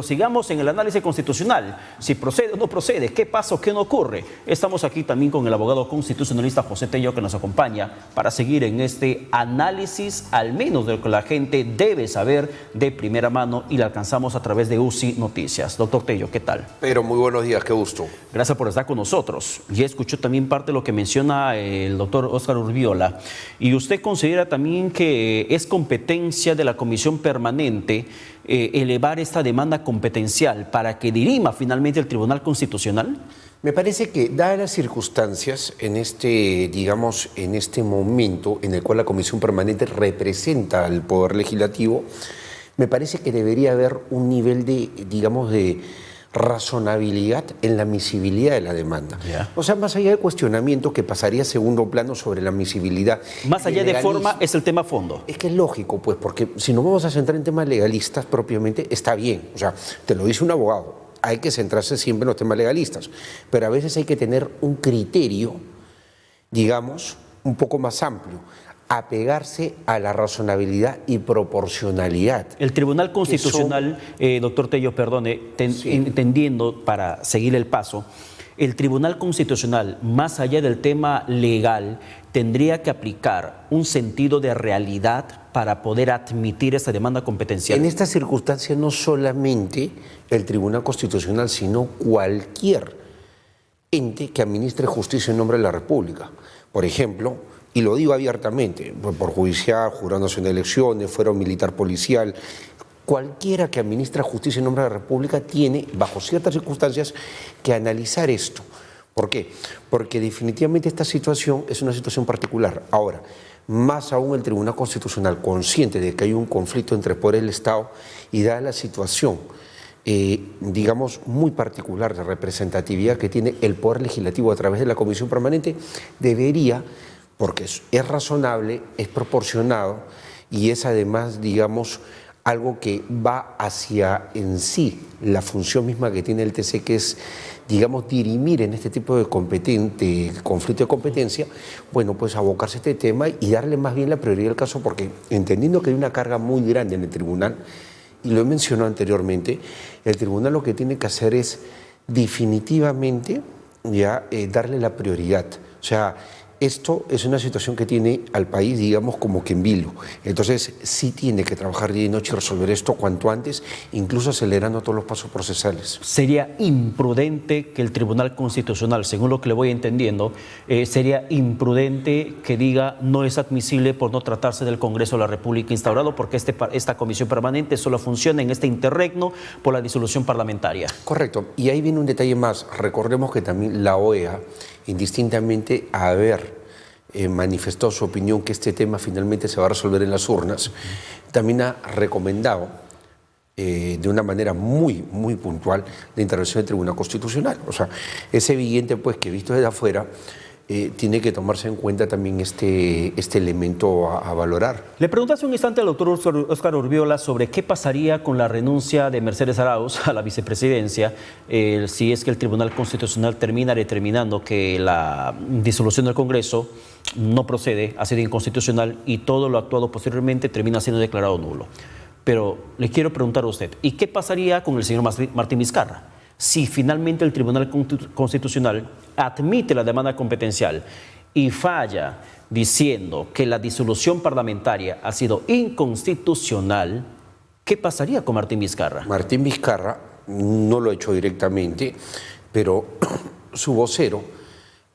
Sigamos en el análisis constitucional, si procede o no procede, qué pasa o qué no ocurre. Estamos aquí también con el abogado constitucionalista José Tello, que nos acompaña para seguir en este análisis, al menos de lo que la gente debe saber de primera mano, y la alcanzamos a través de UCI Noticias. Doctor Tello, ¿qué tal? Pero muy buenos días, qué gusto. Gracias por estar con nosotros. Ya escuchó también parte de lo que menciona el doctor Óscar Urbiola. ¿Y usted considera también que es competencia de la Comisión Permanente elevar esta demanda competencial para que dirima finalmente el Tribunal Constitucional? Me parece que, dadas las circunstancias, en este momento en el cual la Comisión Permanente representa al Poder Legislativo, me parece que debería haber un nivel de razonabilidad en la admisibilidad de la demanda. Yeah. O sea, más allá del cuestionamiento que pasaría a segundo plano sobre la admisibilidad. Más allá de forma, es el tema fondo. Es que es lógico, pues, porque si nos vamos a centrar en temas legalistas propiamente, está bien. O sea, te lo dice un abogado, hay que centrarse siempre en los temas legalistas, pero a veces hay que tener un criterio, digamos, un poco más amplio, apegarse a la razonabilidad y proporcionalidad. El Tribunal Constitucional, doctor Tello, perdone, Sí. entendiendo para seguir el paso, el Tribunal Constitucional, más allá del tema legal, tendría que aplicar un sentido de realidad para poder admitir esa demanda competencial. En esta circunstancia no solamente el Tribunal Constitucional, sino cualquier ente que administre justicia en nombre de la República. Por ejemplo, y lo digo abiertamente, por judicial, Jurado Nacional de Elecciones, fuero militar policial, cualquiera que administra justicia en nombre de la República tiene, bajo ciertas circunstancias, que analizar esto. ¿Por qué? Porque definitivamente esta situación es una situación particular. Ahora, más aún el Tribunal Constitucional, consciente de que hay un conflicto entre el poder del Estado y dada la situación, digamos, muy particular de representatividad que tiene el Poder Legislativo a través de la Comisión Permanente, debería, porque es razonable, es proporcionado y es además, digamos, algo que va hacia en sí la función misma que tiene el TC, que es, digamos, dirimir en este tipo de conflicto de competencia, bueno, pues abocarse a este tema y darle más bien la prioridad al caso, porque entendiendo que hay una carga muy grande en el tribunal, y lo he mencionado anteriormente, el tribunal lo que tiene que hacer es definitivamente darle la prioridad. O sea, esto es una situación que tiene al país, digamos, como que en vilo. Entonces, sí tiene que trabajar día y noche y resolver esto cuanto antes, incluso acelerando todos los pasos procesales. Sería imprudente que el Tribunal Constitucional, según lo que le voy entendiendo, sería imprudente que diga no es admisible por no tratarse del Congreso de la República instaurado, porque esta comisión permanente solo funciona en este interregno por la disolución parlamentaria. Correcto. Y ahí viene un detalle más. Recordemos que también la OEA, indistintamente a haber manifestado su opinión que este tema finalmente se va a resolver en las urnas, también ha recomendado de una manera muy puntual la intervención del Tribunal Constitucional. O sea, es evidente pues que visto desde afuera tiene que tomarse en cuenta también este elemento a valorar. Le pregunté hace un instante al doctor Óscar Urbiola sobre qué pasaría con la renuncia de Mercedes Arauz a la vicepresidencia si es que el Tribunal Constitucional termina determinando que la disolución del Congreso no procede, ha sido inconstitucional y todo lo actuado posteriormente termina siendo declarado nulo. Pero le quiero preguntar a usted, ¿y qué pasaría con el señor Martín Vizcarra? Si finalmente el Tribunal Constitucional admite la demanda competencial y falla diciendo que la disolución parlamentaria ha sido inconstitucional, ¿qué pasaría con Martín Vizcarra? Martín Vizcarra no lo ha hecho directamente, pero su vocero,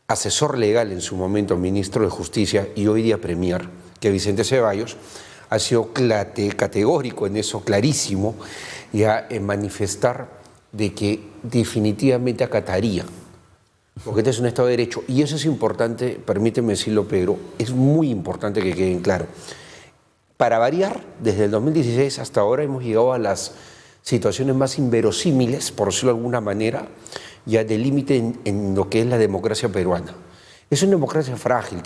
asesor legal en su momento, ministro de Justicia y hoy día premier, que Vicente Ceballos, ha sido categórico en eso, clarísimo, ya en manifestar de que definitivamente acataría, porque este es un Estado de Derecho, y eso es importante, permíteme decirlo, Pedro, es muy importante que queden claro. Para variar, desde el 2016 hasta ahora hemos llegado a las situaciones más inverosímiles, por decirlo de alguna manera, ya de límite en lo que es la democracia peruana. Es una democracia frágil,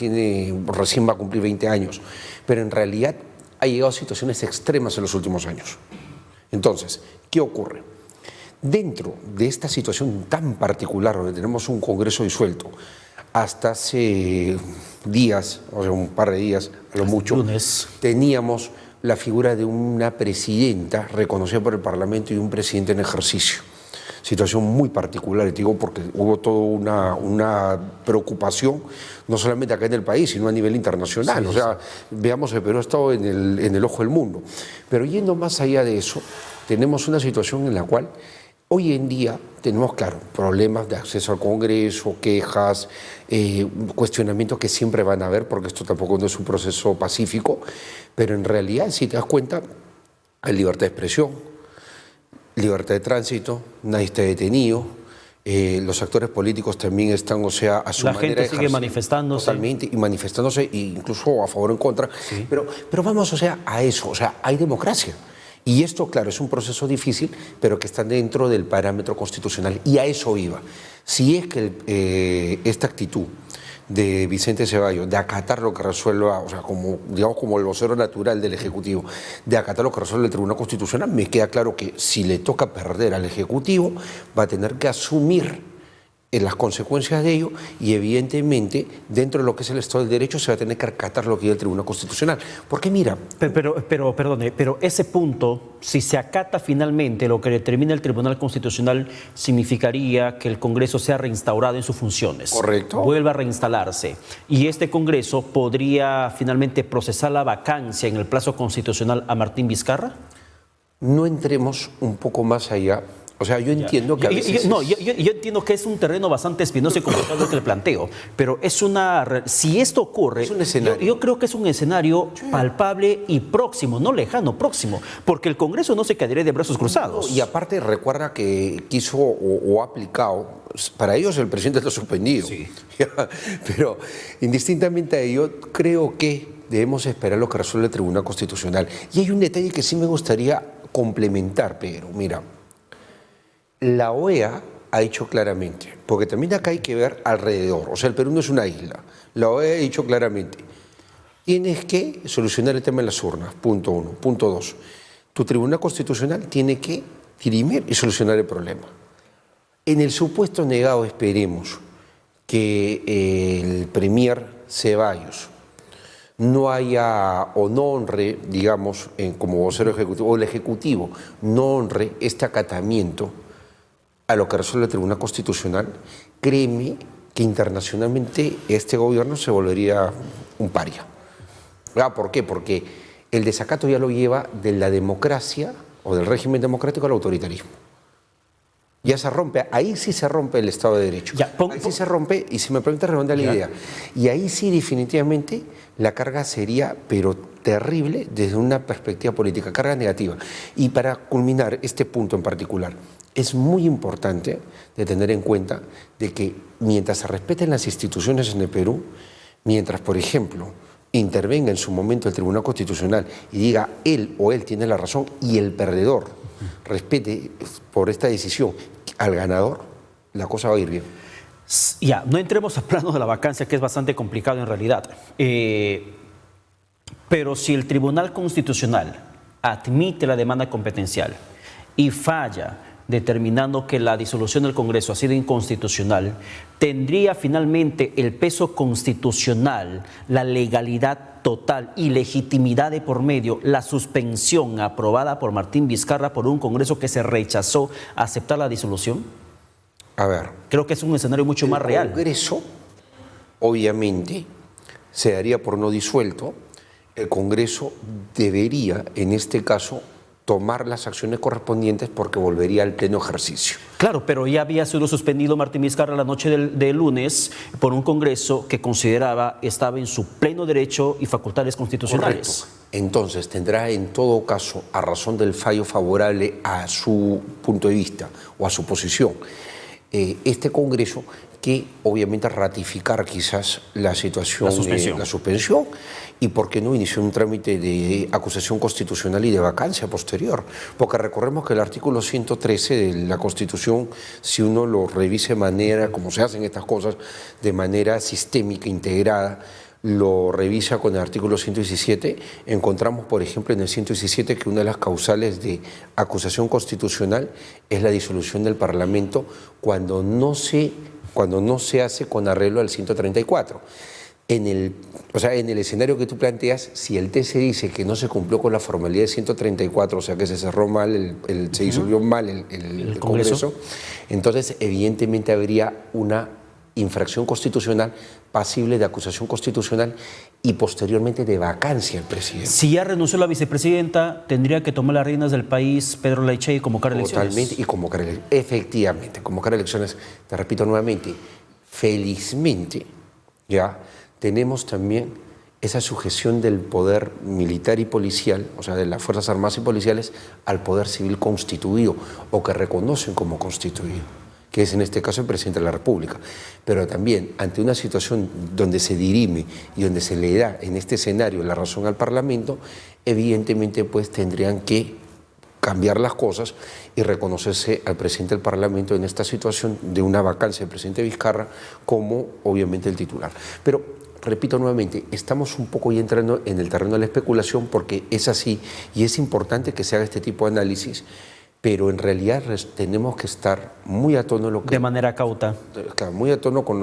recién va a cumplir 20 años, pero en realidad ha llegado a situaciones extremas en los últimos años. Entonces, ¿qué ocurre? Dentro de esta situación tan particular, donde tenemos un Congreso disuelto, hasta hace días, o sea, un par de días, a lo mucho, teníamos la figura de una presidenta reconocida por el Parlamento y un presidente en ejercicio. Situación muy particular, te digo, porque hubo toda una preocupación, no solamente acá en el país, sino a nivel internacional. Sí, o sea, veamos, el Perú ha estado en el ojo del mundo. Pero yendo más allá de eso, tenemos una situación en la cual hoy en día tenemos, claro, problemas de acceso al Congreso, quejas, cuestionamientos que siempre van a haber, porque esto tampoco no es un proceso pacífico, pero en realidad, si te das cuenta, hay libertad de expresión, libertad de tránsito, nadie está detenido, los actores políticos también están, o sea, a su la manera. La gente sigue manifestándose. Totalmente, y manifestándose, incluso a favor o en contra. Sí. Pero vamos, o sea, a eso, o sea, hay democracia. Y esto, claro, es un proceso difícil, pero que está dentro del parámetro constitucional. Y a eso iba. Si es que esta actitud de Vicente Ceballos, de acatar lo que resuelva, o sea, como, digamos, como el vocero natural del Ejecutivo, de acatar lo que resuelve el Tribunal Constitucional, me queda claro que si le toca perder al Ejecutivo, va a tener que asumir las consecuencias de ello y evidentemente dentro de lo que es el Estado del Derecho se va a tener que acatar lo que diga el Tribunal Constitucional. Porque mira... Pero ese punto, si se acata finalmente lo que determina el Tribunal Constitucional, significaría que el Congreso sea reinstaurado en sus funciones. Correcto. Vuelva a reinstalarse. Y este Congreso podría finalmente procesar la vacancia en el plazo constitucional a Martín Vizcarra. No entremos un poco más allá. O sea, yo entiendo que a veces... Yo entiendo que es un terreno bastante espinoso y complicado que le planteo, pero es si esto ocurre, es un escenario. Yo creo que es un escenario palpable y próximo, no lejano, próximo, porque el Congreso no se quedaría de brazos cruzados. Y aparte recuerda que quiso o ha aplicado, para ellos el presidente está suspendido, sí. Pero indistintamente a ello, creo que debemos esperar lo que resuelve el Tribunal Constitucional. Y hay un detalle que sí me gustaría complementar, Pedro, mira. La OEA ha dicho claramente, porque también acá hay que ver alrededor, o sea, el Perú no es una isla, la OEA ha dicho claramente, tienes que solucionar el tema de las urnas, punto 1. Punto 2, tu Tribunal Constitucional tiene que dirimir y solucionar el problema. En el supuesto negado esperemos que el premier Ceballos no haya o no honre, digamos, como vocero ejecutivo, o el Ejecutivo no honre este acatamiento a lo que resuelve el Tribunal Constitucional, créeme que internacionalmente este gobierno se volvería un paria. ¿Por qué? Porque el desacato ya lo lleva de la democracia o del régimen democrático al autoritarismo. Ya se rompe, ahí sí se rompe el Estado de Derecho. Ahí sí se rompe, y si me permite redondear la idea, y ahí sí definitivamente la carga sería, pero terrible desde una perspectiva política, carga negativa. Y para culminar este punto en particular, es muy importante de tener en cuenta de que mientras se respeten las instituciones en el Perú, mientras, por ejemplo, intervenga en su momento el Tribunal Constitucional y diga él o él tiene la razón y el perdedor respete por esta decisión al ganador, la cosa va a ir bien. Ya, no entremos a plano de la vacancia, que es bastante complicado en realidad. Pero si el Tribunal Constitucional admite la demanda competencial y falla determinando que la disolución del Congreso ha sido inconstitucional, ¿tendría finalmente el peso constitucional, la legalidad total y legitimidad de por medio la suspensión aprobada por Martín Vizcarra por un Congreso que se rechazó a aceptar la disolución? A ver. Creo que es un escenario mucho más real. El Congreso, obviamente, se daría por no disuelto. El Congreso debería, en este caso, tomar las acciones correspondientes porque volvería al pleno ejercicio. Claro, pero ya había sido suspendido Martín Vizcarra la noche del lunes por un Congreso que consideraba estaba en su pleno derecho y facultades constitucionales. Correcto. Entonces tendrá en todo caso, a razón del fallo favorable a su punto de vista o a su posición, este Congreso que obviamente ratificar quizás la situación, la suspensión, y por qué no inició un trámite de acusación constitucional y de vacancia posterior. Porque recordemos que el artículo 113 de la Constitución, si uno lo revise de manera, como se hacen estas cosas, de manera sistémica, integrada, lo revisa con el artículo 117, encontramos, por ejemplo, en el 117 que una de las causales de acusación constitucional es la disolución del Parlamento cuando no se hace con arreglo al 134. O sea, en el escenario que tú planteas, si el TC dice que no se cumplió con la formalidad de 134, o sea, que se cerró mal, se disolvió mal el Congreso, entonces evidentemente habría una infracción constitucional pasible de acusación constitucional y posteriormente de vacancia del presidente. Si ya renunció la vicepresidenta, tendría que tomar las riendas del país Pedro Laiche y convocar elecciones. Totalmente, y convocar elecciones. Efectivamente, convocar elecciones. Te repito nuevamente, felizmente ya tenemos también esa sujeción del poder militar y policial, o sea, de las Fuerzas Armadas y policiales, al poder civil constituido o que reconocen como constituido, que es en este caso el presidente de la República. Pero también ante una situación donde se dirime y donde se le da en este escenario la razón al Parlamento, evidentemente pues tendrían que cambiar las cosas y reconocerse al presidente del Parlamento en esta situación de una vacancia del presidente Vizcarra como obviamente el titular. Pero repito nuevamente, estamos un poco ya entrando en el terreno de la especulación porque es así y es importante que se haga este tipo de análisis, pero en realidad tenemos que estar muy a tono de manera cauta. Muy a tono con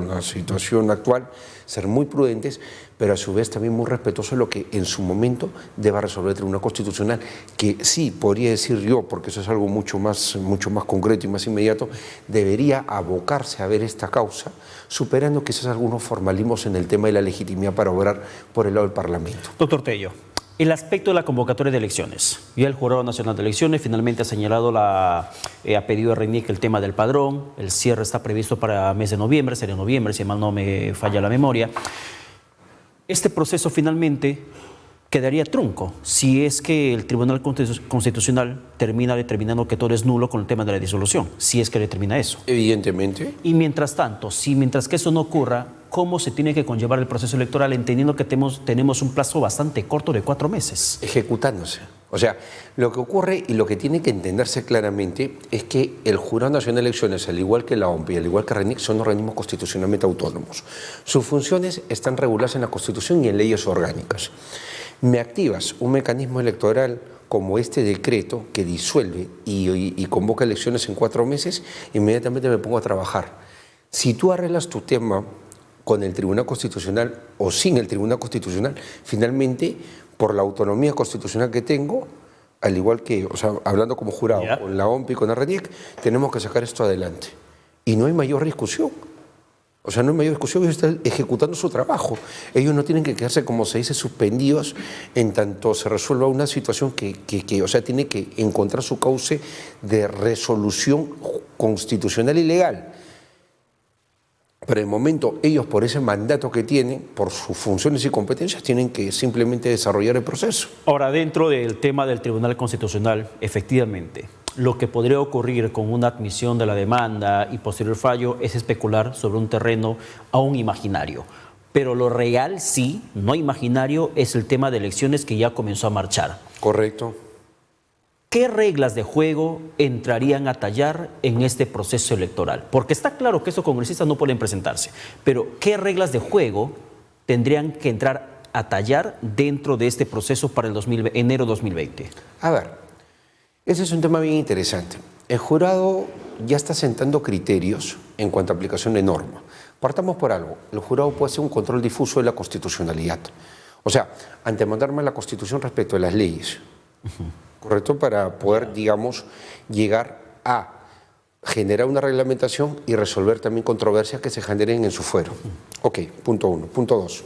la situación actual, ser muy prudentes, pero a su vez también muy respetuosos de lo que en su momento deba resolver el Tribunal Constitucional, que sí, podría decir yo, porque eso es algo mucho más concreto y más inmediato, debería abocarse a ver esta causa, superando quizás algunos formalismos en el tema de la legitimidad para obrar por el lado del Parlamento. Doctor Tello, el aspecto de la convocatoria de elecciones. Ya el Jurado Nacional de Elecciones finalmente ha señalado, ha pedido a RENIEC el tema del padrón. El cierre está previsto para el mes de noviembre, sería noviembre, si mal no me falla la memoria. Este proceso finalmente quedaría trunco si es que el Tribunal Constitucional termina determinando que todo es nulo con el tema de la disolución, si es que determina eso. Evidentemente. Y mientras tanto, mientras que eso no ocurra, ¿cómo se tiene que conllevar el proceso electoral entendiendo que tenemos un plazo bastante corto de 4 meses? Ejecutándose. O sea, lo que ocurre y lo que tiene que entenderse claramente es que el Jurado Nacional de Elecciones, al igual que la OMP y al igual que RENIEC, son organismos constitucionalmente autónomos. Sus funciones están reguladas en la Constitución y en leyes orgánicas. Me activas un mecanismo electoral como este decreto que disuelve y convoca elecciones en 4 meses, inmediatamente me pongo a trabajar. Si tú arreglas tu tema con el Tribunal Constitucional o sin el Tribunal Constitucional, finalmente, por la autonomía constitucional que tengo, al igual que, o sea, hablando como jurado, con la OMP y con la RENIEC, tenemos que sacar esto adelante. Y no hay mayor discusión. O sea, no hay mayor discusión, ellos están ejecutando su trabajo. Ellos no tienen que quedarse, como se dice, suspendidos en tanto se resuelva una situación que o sea, tiene que encontrar su cauce de resolución constitucional y legal. Pero en el momento, ellos por ese mandato que tienen, por sus funciones y competencias, tienen que simplemente desarrollar el proceso. Ahora, dentro del tema del Tribunal Constitucional, efectivamente, lo que podría ocurrir con una admisión de la demanda y posterior fallo es especular sobre un terreno aún imaginario. Pero lo real, sí, no imaginario, es el tema de elecciones que ya comenzó a marchar. Correcto. ¿Qué reglas de juego entrarían a tallar en este proceso electoral? Porque está claro que estos congresistas no pueden presentarse, pero ¿qué reglas de juego tendrían que entrar a tallar dentro de este proceso para el enero 2020? A ver, ese es un tema bien interesante. El jurado ya está sentando criterios en cuanto a aplicación de norma. Partamos por algo. El jurado puede hacer un control difuso de la constitucionalidad. O sea, antemandarme la Constitución respecto a las leyes. ¿Correcto? Para poder, digamos, llegar a generar una reglamentación y resolver también controversias que se generen en su fuero. Ok, punto 1. Punto 2.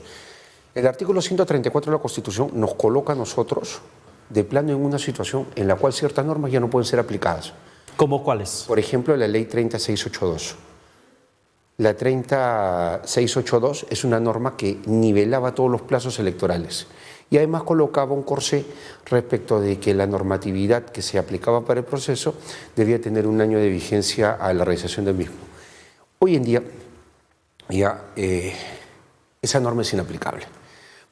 El artículo 134 de la Constitución nos coloca a nosotros de plano en una situación en la cual ciertas normas ya no pueden ser aplicadas. ¿Cómo cuáles? Por ejemplo, la ley 30682. La 30682 es una norma que nivelaba todos los plazos electorales y además colocaba un corsé respecto de que la normatividad que se aplicaba para el proceso debía tener 1 año de vigencia a la realización del mismo. Hoy en día ya esa norma es inaplicable,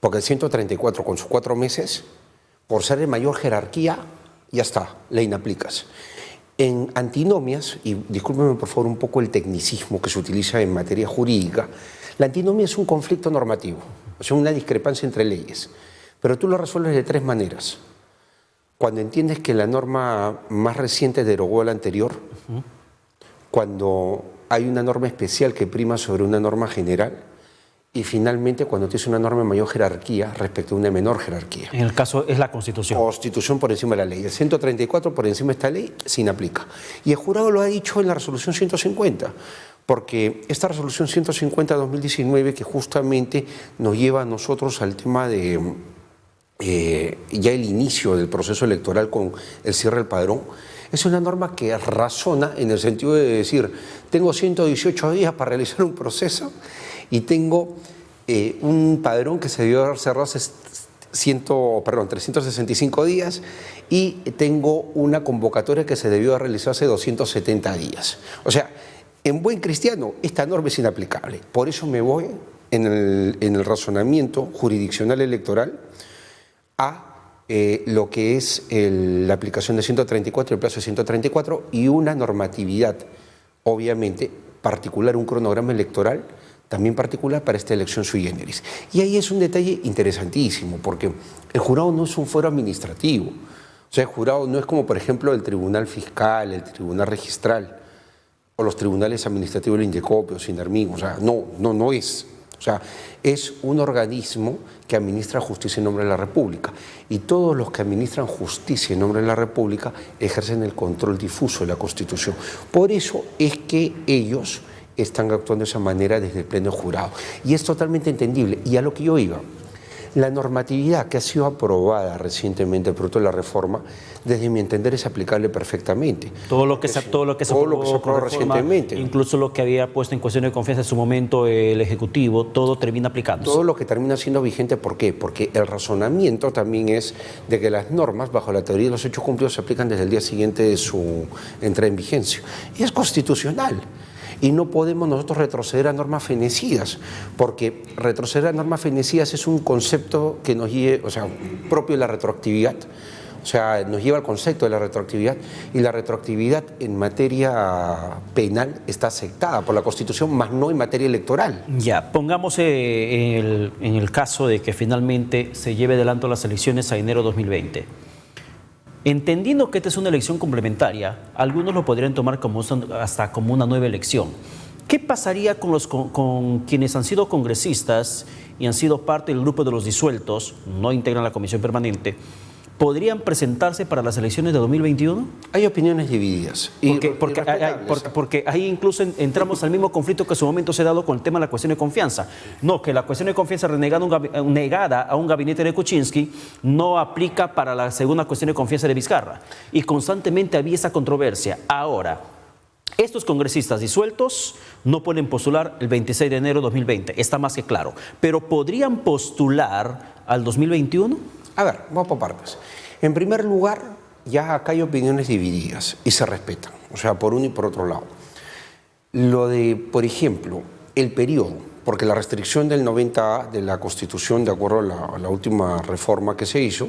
porque el 134 con sus 4 meses, por ser de mayor jerarquía, ya está, la inaplicas. En antinomias, y discúlpeme por favor un poco el tecnicismo que se utiliza en materia jurídica, la antinomia es un conflicto normativo, o sea, una discrepancia entre leyes. Pero tú lo resuelves de 3 maneras. Cuando entiendes que la norma más reciente derogó a la anterior, cuando hay una norma especial que prima sobre una norma general y finalmente cuando tienes una norma de mayor jerarquía respecto a una menor jerarquía. En el caso es la Constitución. Constitución por encima de la ley. El 134 por encima de esta ley se inaplica. Y el jurado lo ha dicho en la resolución 150, porque esta resolución 150-2019 que justamente nos lleva a nosotros al tema de ya el inicio del proceso electoral con el cierre del padrón, es una norma que razona en el sentido de decir, tengo 118 días para realizar un proceso y tengo un padrón que se debió haber cerrado hace 365 días y tengo una convocatoria que se debió haber realizado hace 270 días. O sea, en buen cristiano, esta norma es inaplicable. Por eso me voy en el razonamiento jurisdiccional electoral a lo que es la aplicación de 134, el plazo de 134 y una normatividad, obviamente, particular, un cronograma electoral también particular para esta elección sui generis. Y ahí es un detalle interesantísimo, porque el jurado no es un fuero administrativo. O sea, el jurado no es como, por ejemplo, el tribunal fiscal, el tribunal registral, o los tribunales administrativos del Indecopio, Sinermín. O sea, no es. O sea, es un organismo que administra justicia en nombre de la República. Y todos los que administran justicia en nombre de la República ejercen el control difuso de la Constitución. Por eso es que ellos están actuando de esa manera desde el pleno jurado. Y es totalmente entendible. Y a lo que yo iba, la normatividad que ha sido aprobada recientemente, producto de la reforma, desde mi entender es aplicable perfectamente. Todo lo que se aprobó recientemente. Incluso lo que había puesto en cuestión de confianza en su momento el Ejecutivo, todo termina aplicándose. Todo lo que termina siendo vigente, ¿por qué? Porque el razonamiento también es de que las normas, bajo la teoría de los hechos cumplidos, se aplican desde el día siguiente de su entrada en vigencia. Y es constitucional. Y no podemos nosotros retroceder a normas fenecidas, porque retroceder a normas fenecidas es un concepto que nos lleva, o sea, propio de la retroactividad, o sea, nos lleva al concepto de la retroactividad, y la retroactividad en materia penal está aceptada por la Constitución, más no en materia electoral. Ya, pongamos en el caso de que finalmente se lleve adelante las elecciones a enero 2020. Entendiendo que esta es una elección complementaria, algunos lo podrían tomar hasta como una nueva elección. ¿Qué pasaría con quienes han sido congresistas y han sido parte del grupo de los disueltos, no integran la comisión permanente, podrían presentarse para las elecciones de 2021? Hay opiniones divididas. Porque ahí incluso entramos al mismo conflicto que en su momento se ha dado con el tema de la cuestión de confianza. No, que la cuestión de confianza negada a un gabinete de Kuczynski no aplica para la segunda cuestión de confianza de Vizcarra. Y constantemente había esa controversia. Ahora, estos congresistas disueltos no pueden postular el 26 de enero de 2020, está más que claro. Pero ¿podrían postular al 2021? A ver, vamos por partes. En primer lugar, ya acá hay opiniones divididas y se respetan, o sea, por uno y por otro lado. Lo de, por ejemplo, el periodo, porque la restricción del 90A de la Constitución, de acuerdo a la última reforma que se hizo,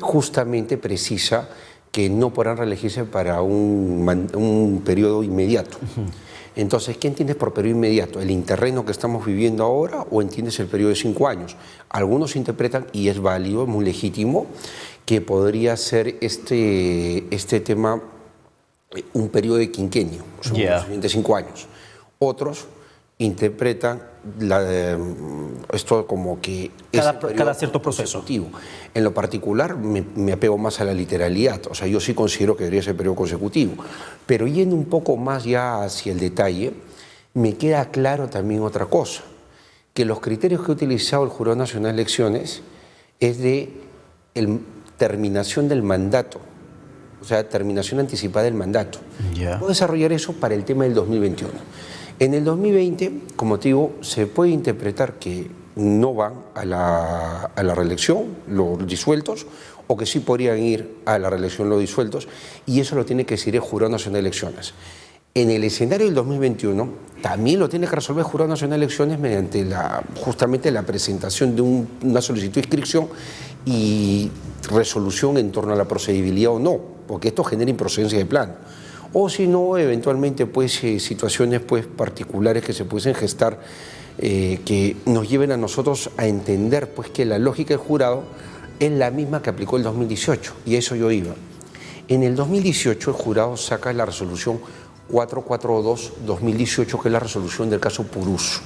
justamente precisa que no podrán reelegirse para un periodo inmediato. Entonces, ¿qué entiendes por periodo inmediato? ¿El interregno que estamos viviendo ahora o entiendes el periodo de 5 años? Algunos interpretan, y es válido, es muy legítimo, que podría ser este tema un periodo de quinquenio, los siguientes 5 años. Otros interpretan esto como que cada cierto proceso. En lo particular me apego más a la literalidad, o sea, yo sí considero que debería ser periodo consecutivo, pero yendo un poco más ya hacia el detalle, me queda claro también otra cosa, que los criterios que ha utilizado el Jurado Nacional de Elecciones es de terminación del mandato, o sea, terminación anticipada del mandato. Puedo desarrollar eso para el tema del 2021. En el 2020, como te digo, se puede interpretar que no van a la reelección los disueltos, o que sí podrían ir a la reelección los disueltos, y eso lo tiene que decir el Jurado Nacional de Elecciones. En el escenario del 2021, también lo tiene que resolver el Jurado Nacional de Elecciones mediante justamente la presentación de una solicitud de inscripción y resolución en torno a la procedibilidad o no, porque esto genera improcedencia de plano. O si no, eventualmente, pues, situaciones pues, particulares que se pueden gestar que nos lleven a nosotros a entender pues, que la lógica del jurado es la misma que aplicó el 2018, y a eso yo iba. En el 2018 el jurado saca la resolución 442-2018, que es la resolución del caso Purús.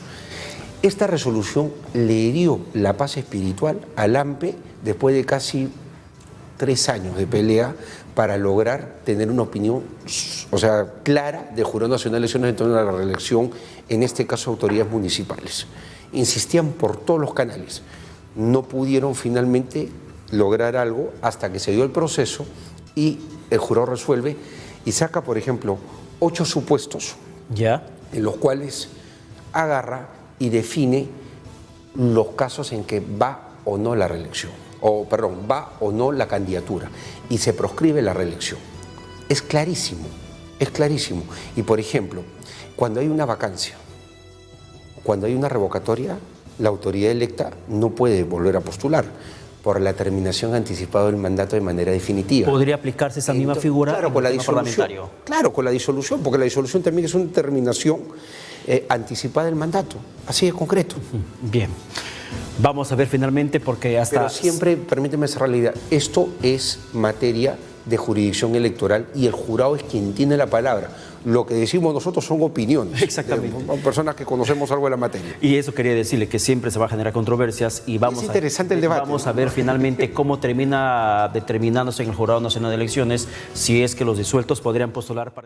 Esta resolución le dio la paz espiritual al AMPE después de casi 3 años de pelea para lograr tener una opinión, o sea, clara del Jurado Nacional de Elecciones en torno a la reelección, en este caso autoridades municipales. Insistían por todos los canales, no pudieron finalmente lograr algo hasta que se dio el proceso y el jurado resuelve y saca, por ejemplo, 8 supuestos ¿Ya? en los cuales agarra y define los casos en que va o no la reelección, va o no la candidatura y se proscribe la reelección. Es clarísimo, es clarísimo. Y por ejemplo, cuando hay una vacancia, cuando hay una revocatoria, la autoridad electa no puede volver a postular por la terminación anticipada del mandato de manera definitiva. ¿Podría aplicarse esa misma figura claro, en con el la tema disolución, parlamentario? claro, con la disolución, porque la disolución también es una terminación anticipada del mandato, así de concreto. Bien. Vamos a ver finalmente porque hasta... Pero siempre, permíteme cerrar la idea, esto es materia de jurisdicción electoral y el jurado es quien tiene la palabra. Lo que decimos nosotros son opiniones. Exactamente. De personas que conocemos algo de la materia. Y eso quería decirle, que siempre se va a generar controversias y vamos, Es interesante el debate. Vamos a ver finalmente cómo termina determinándose en el Jurado Nacional de Elecciones si es que los disueltos podrían postular para...